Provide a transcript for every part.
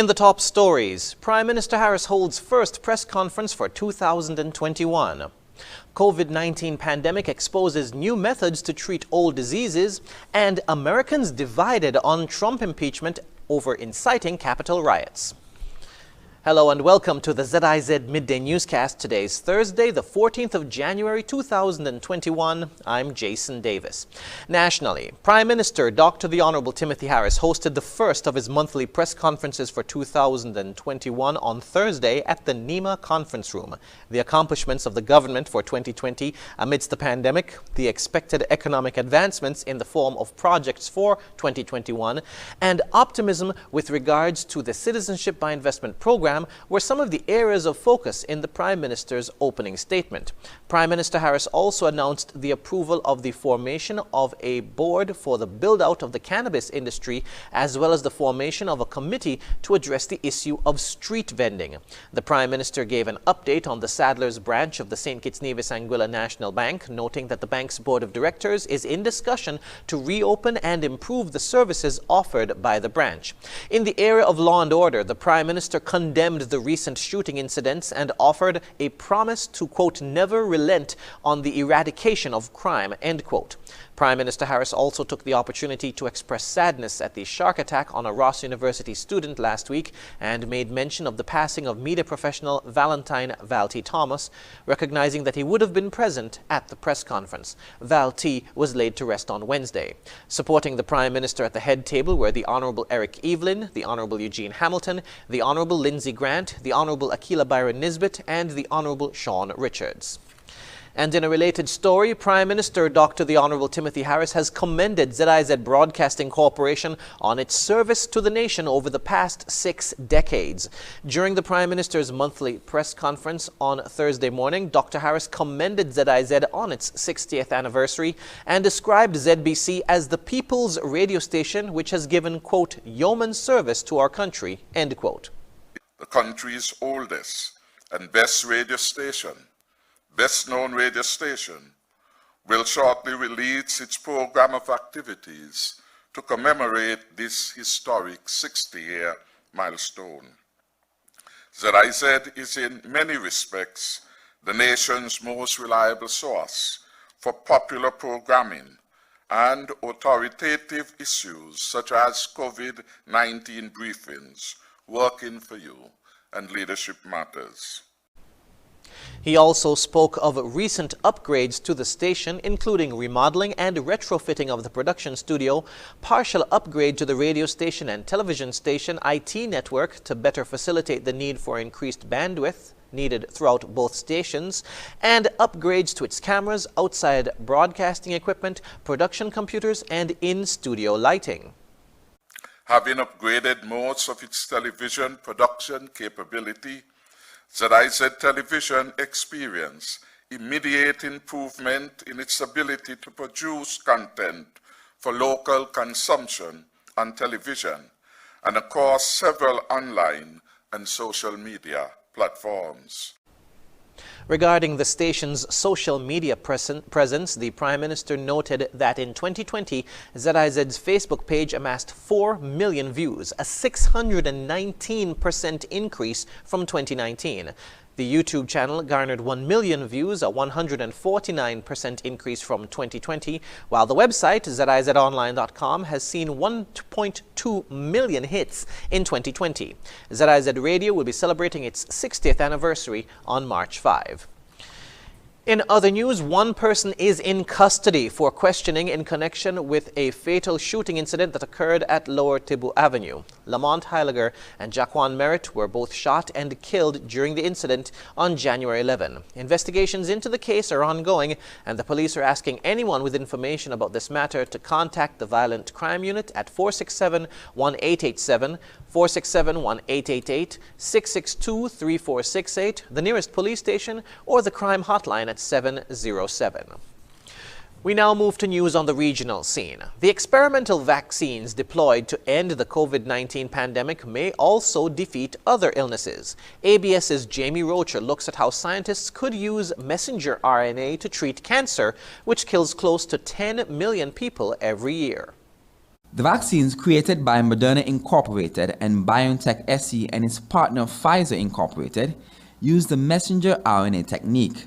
In the top stories, Prime Minister Harris holds first press conference for 2021. COVID-19 pandemic exposes new methods to treat old diseases, and Americans divided on Trump impeachment over inciting Capitol riots. Hello and welcome to the ZIZ Midday Newscast. Today is Thursday, the 14th of January 2021. I'm Jason Davis. Nationally, Prime Minister Dr. the Honorable Timothy Harris hosted the first of his monthly press conferences for 2021 on Thursday at the NEMA Conference Room. The accomplishments of the government for 2020 amidst the pandemic, the expected economic advancements in the form of projects for 2021, and optimism with regards to the Citizenship by Investment program were some of the areas of focus in the Prime Minister's opening statement. Prime Minister Harris also announced the approval of the formation of a board for the build-out of the cannabis industry, as well as the formation of a committee to address the issue of street vending. The Prime Minister gave an update on the Sadler's branch of the St. Kitts Nevis Anguilla National Bank, noting that the bank's board of directors is in discussion to reopen and improve the services offered by the branch. In the area of law and order, the Prime Minister condemned the recent shooting incidents and offered a promise to, quote, never relent on the eradication of crime, end quote. Prime Minister Harris also took the opportunity to express sadness at the shark attack on a Ross University student last week and made mention of the passing of media professional Valentine Val T. Thomas, recognizing that he would have been present at the press conference. Val T. was laid to rest on Wednesday. Supporting the Prime Minister at the head table were the Honorable Eric Evelyn, the Honorable Eugene Hamilton, the Honorable Lindsey Grant, the Honorable Akila Byron Nisbet, and the Honorable Sean Richards. And in a related story, Prime Minister Dr. the Honorable Timothy Harris has commended ZIZ Broadcasting Corporation on its service to the nation over the past 6 decades. During the Prime Minister's monthly press conference on Thursday morning, Dr. Harris commended ZIZ on its 60th anniversary and described ZBC as the people's radio station which has given, quote, yeoman service to our country, end quote. The country's oldest and best radio station, best-known radio station, will shortly release its program of activities to commemorate this historic 60-year milestone. ZIZ is in many respects the nation's most reliable source for popular programming and authoritative issues such as COVID-19 briefings, Working for You, and Leadership Matters. He also spoke of recent upgrades to the station, including remodeling and retrofitting of the production studio, partial upgrade to the radio station and television station IT network to better facilitate the need for increased bandwidth needed throughout both stations, and upgrades to its cameras, outside broadcasting equipment, production computers, and in-studio lighting. Having upgraded most of its television production capability, ZIZ Television experienced immediate improvement in its ability to produce content for local consumption on television and across several online and social media platforms. Regarding the station's social media presence, the Prime Minister noted that in 2020, ZIZ's Facebook page amassed 4 million views, a 619% increase from 2019. The YouTube channel garnered 1 million views, a 149% increase from 2020, while the website, ZIZonline.com, has seen 1.2 million hits in 2020. ZIZ Radio will be celebrating its 60th anniversary on March 5. In other news, one person is in custody for questioning in connection with a fatal shooting incident that occurred at Lower Tibu Avenue. Lamont Heiliger and Jaquan Merritt were both shot and killed during the incident on January 11. Investigations into the case are ongoing, and the police are asking anyone with information about this matter to contact the Violent Crime Unit at 467-1887, 467-1888, 662-3468, the nearest police station, or the crime hotline at 707. We now move to news on the regional scene. The experimental vaccines deployed to end the COVID-19 pandemic may also defeat other illnesses. ABS's Jamie Rocher looks at how scientists could use messenger RNA to treat cancer, which kills close to 10 million people every year. The vaccines created by Moderna Incorporated and BioNTech SE and its partner Pfizer Incorporated use the messenger RNA technique.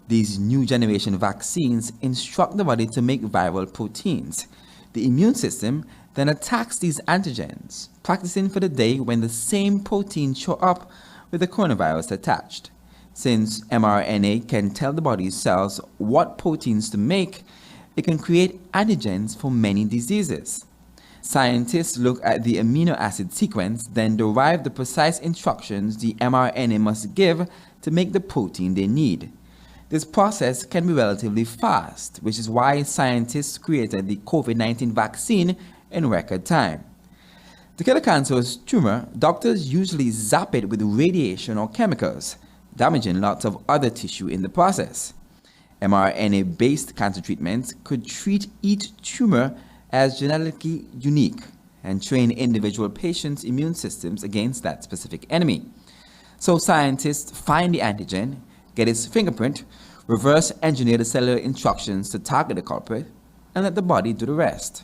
These new generation vaccines instruct the body to make viral proteins. The immune system then attacks these antigens, practicing for the day when the same proteins show up with the coronavirus attached. Since mRNA can tell the body's cells what proteins to make, it can create antigens for many diseases. Scientists look at the amino acid sequence, then derive the precise instructions the mRNA must give to make the protein they need. This process can be relatively fast, which is why scientists created the COVID-19 vaccine in record time. To kill a cancerous tumor, doctors usually zap it with radiation or chemicals, damaging lots of other tissue in the process. mRNA-based cancer treatments could treat each tumor as genetically unique and train individual patients' immune systems against that specific enemy. So scientists find the antigen, get its fingerprint, reverse engineer the cellular instructions to target the culprit, and let the body do the rest.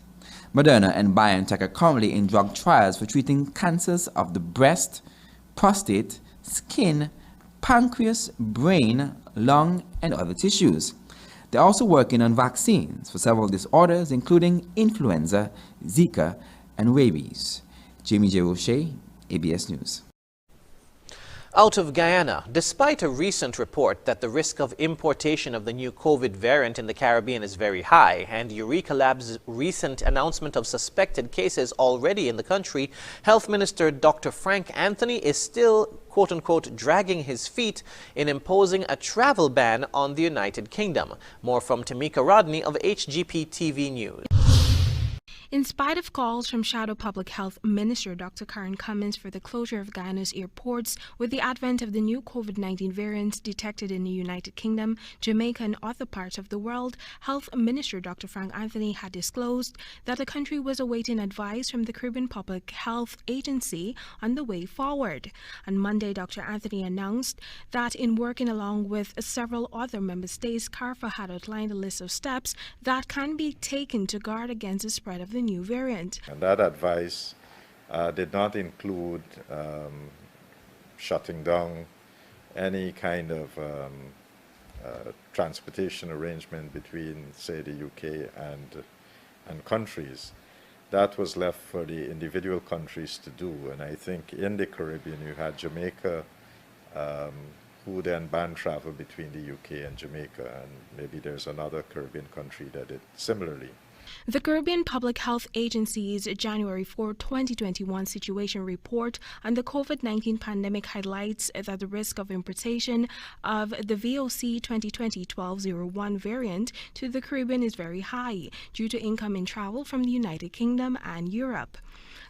Moderna and BioNTech are currently in drug trials for treating cancers of the breast, prostate, skin, pancreas, brain, lung, and other tissues. They're also working on vaccines for several disorders, including influenza, Zika, and rabies. Jamie J. Roche, ABS News. Out of Guyana, despite a recent report that the risk of importation of the new COVID variant in the Caribbean is very high, and Eureka Lab's recent announcement of suspected cases already in the country, Health Minister Dr. Frank Anthony is still, quote-unquote, dragging his feet in imposing a travel ban on the United Kingdom. More from Tamika Rodney of HGP TV News. In spite of calls from Shadow Public Health Minister Dr. Karen Cummins for the closure of Guyana's airports with the advent of the new COVID-19 variants detected in the United Kingdom, Jamaica, and other parts of the world, Health Minister Dr. Frank Anthony had disclosed that the country was awaiting advice from the Caribbean Public Health Agency on the way forward. On Monday, Dr. Anthony announced that in working along with several other member states, CARFA had outlined a list of steps that can be taken to guard against the spread of the new variant. And that advice did not include shutting down any kind of transportation arrangement between, say, the UK and countries. That was left for the individual countries to do. And I think in the Caribbean you had Jamaica, who then banned travel between the UK and Jamaica, and maybe there's another Caribbean country that did similarly. The Caribbean Public Health Agency's January 4, 2021 situation report on the COVID-19 pandemic highlights that the risk of importation of the VOC 2020-1201 variant to the Caribbean is very high due to incoming travel from the United Kingdom and Europe.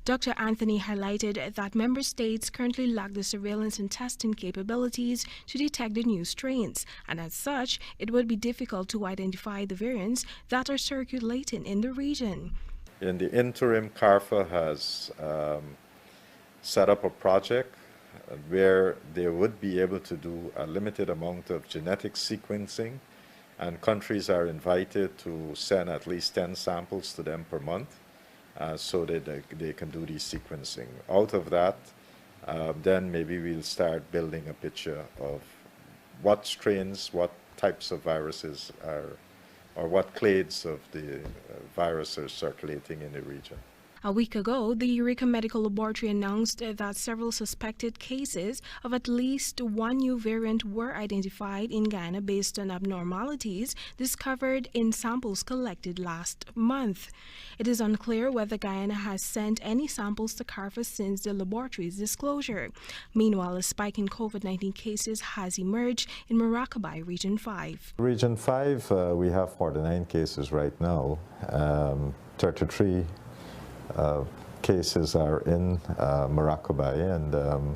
Dr. Anthony highlighted that member states currently lack the surveillance and testing capabilities to detect the new strains, and as such, it would be difficult to identify the variants that are circulating in the region. In the interim, CARFA has set up a project where they would be able to do a limited amount of genetic sequencing, and countries are invited to send at least 10 samples to them per month. So that they can do the sequencing. Out of that, then maybe we'll start building a picture of what strains, what types of viruses are, or what clades of the virus are circulating in the region. A week ago, the Eureka Medical Laboratory announced that several suspected cases of at least one new variant were identified in Guyana based on abnormalities discovered in samples collected last month. It is unclear whether Guyana has sent any samples to CARFA since the laboratory's disclosure. Meanwhile, a spike in COVID-19 cases has emerged in Maracaibo, Region 5. Region 5, we have 49 cases right now. 33 cases are in Maracaibo, and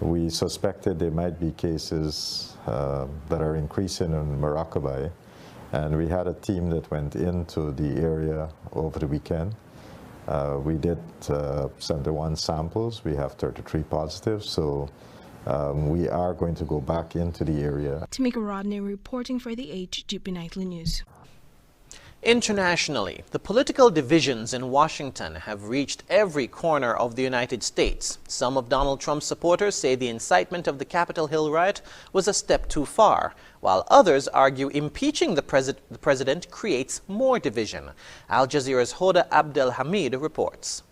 we suspected there might be cases that are increasing in Maracaibo, and we had a team that went into the area over the weekend. We did 71 samples. We have 33 positives, so we are going to go back into the area. Tamika Rodney reporting for the HGP Nightly News. Internationally, the political divisions in Washington have reached every corner of the United States. Some of Donald Trump's supporters say the incitement of the Capitol Hill riot was a step too far, while others argue impeaching the president creates more division. Al Jazeera's Hoda Abdelhamid reports.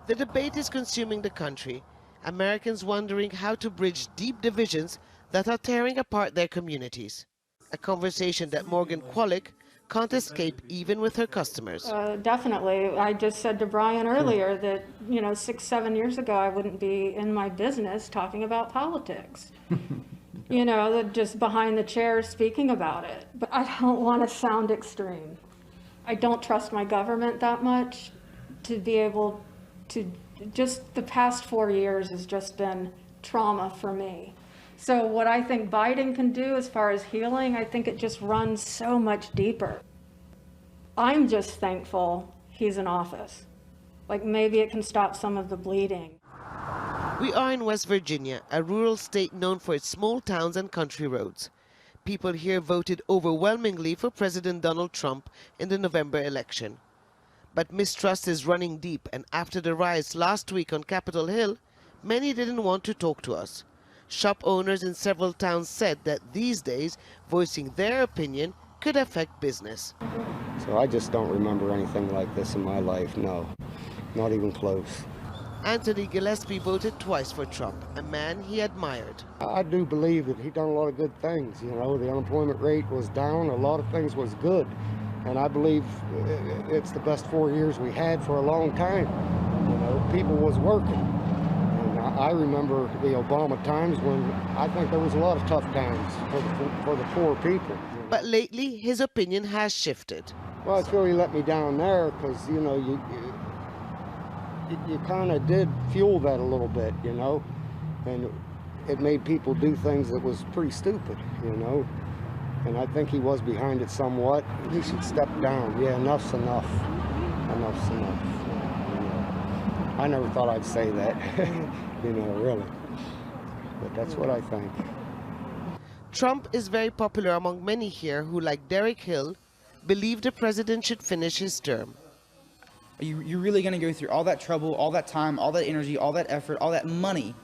The debate is consuming the country, Americans wondering how to bridge deep divisions that are tearing apart their communities. A conversation that Morgan Qualick can't escape even with her customers. Definitely. I just said to Brian earlier that, 6-7 years ago, I wouldn't be in my business talking about politics. Just behind the chair speaking about it. But I don't want to sound extreme. I don't trust my government that much to be able to, just the past 4 years has just been trauma for me. So what I think Biden can do as far as healing, I think it just runs so much deeper. I'm just thankful he's in office. Like maybe it can stop some of the bleeding. We are in West Virginia, a rural state known for its small towns and country roads. People here voted overwhelmingly for President Donald Trump in the November election. But mistrust is running deep, and after the riots last week on Capitol Hill, many didn't want to talk to us. Shop owners in several towns said that these days, voicing their opinion could affect business. So I just don't remember anything like this in my life, no, not even close. Anthony Gillespie voted twice for Trump, a man he admired. I do believe that he done a lot of good things. The unemployment rate was down, a lot of things was good. And I believe it's the best 4 years we had for a long time. People was working. I remember the Obama times when I think there was a lot of tough times for the poor people. But lately, his opinion has shifted. Well, I feel he let me down there because, you kind of did fuel that a little bit, and it made people do things that was pretty stupid, and I think he was behind it somewhat. He should step down. Yeah, enough's enough. Enough's enough. I never thought I'd say that. Really. But that's what I think. Trump is very popular among many here who, like Derek Hill, believe the president should finish his term. You're really going to go through all that trouble, all that time, all that energy, all that effort, all that money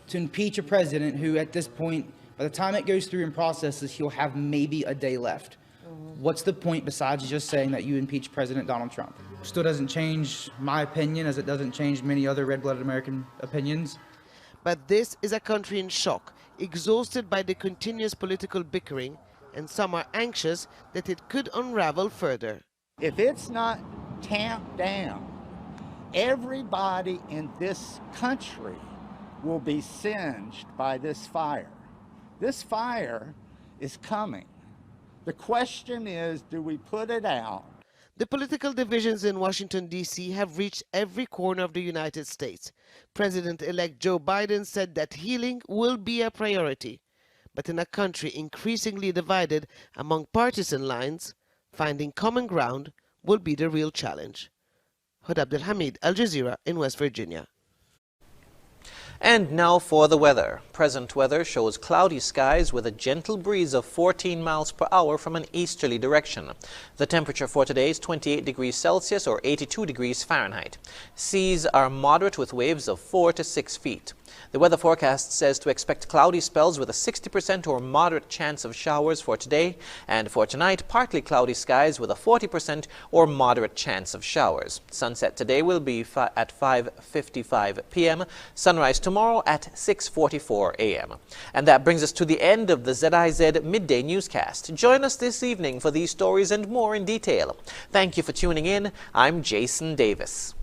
to impeach a president who, at this point, by the time it goes through and processes, he'll have maybe a day left. What's the point besides just saying that you impeach President Donald Trump? Still doesn't change my opinion, as it doesn't change many other red-blooded American opinions. But this is a country in shock, exhausted by the continuous political bickering, and some are anxious that it could unravel further. If it's not tamped down, everybody in this country will be singed by this fire. This fire is coming. The question is, do we put it out? The political divisions in Washington, D.C. have reached every corner of the United States. President-elect Joe Biden said that healing will be a priority. But in a country increasingly divided among partisan lines, finding common ground will be the real challenge. Hoda Abdelhamid, Al Jazeera in West Virginia. And now for the weather. Present weather shows cloudy skies with a gentle breeze of 14 miles per hour from an easterly direction. The temperature for today is 28 degrees Celsius or 82 degrees Fahrenheit. Seas are moderate with waves of 4 to 6 feet. The weather forecast says to expect cloudy spells with a 60% or moderate chance of showers for today, and for tonight, partly cloudy skies with a 40% or moderate chance of showers. Sunset today will be at 5:55 p.m., sunrise tomorrow at 6:44 a.m. And that brings us to the end of the ZIZ Midday Newscast. Join us this evening for these stories and more in detail. Thank you for tuning in. I'm Jason Davis.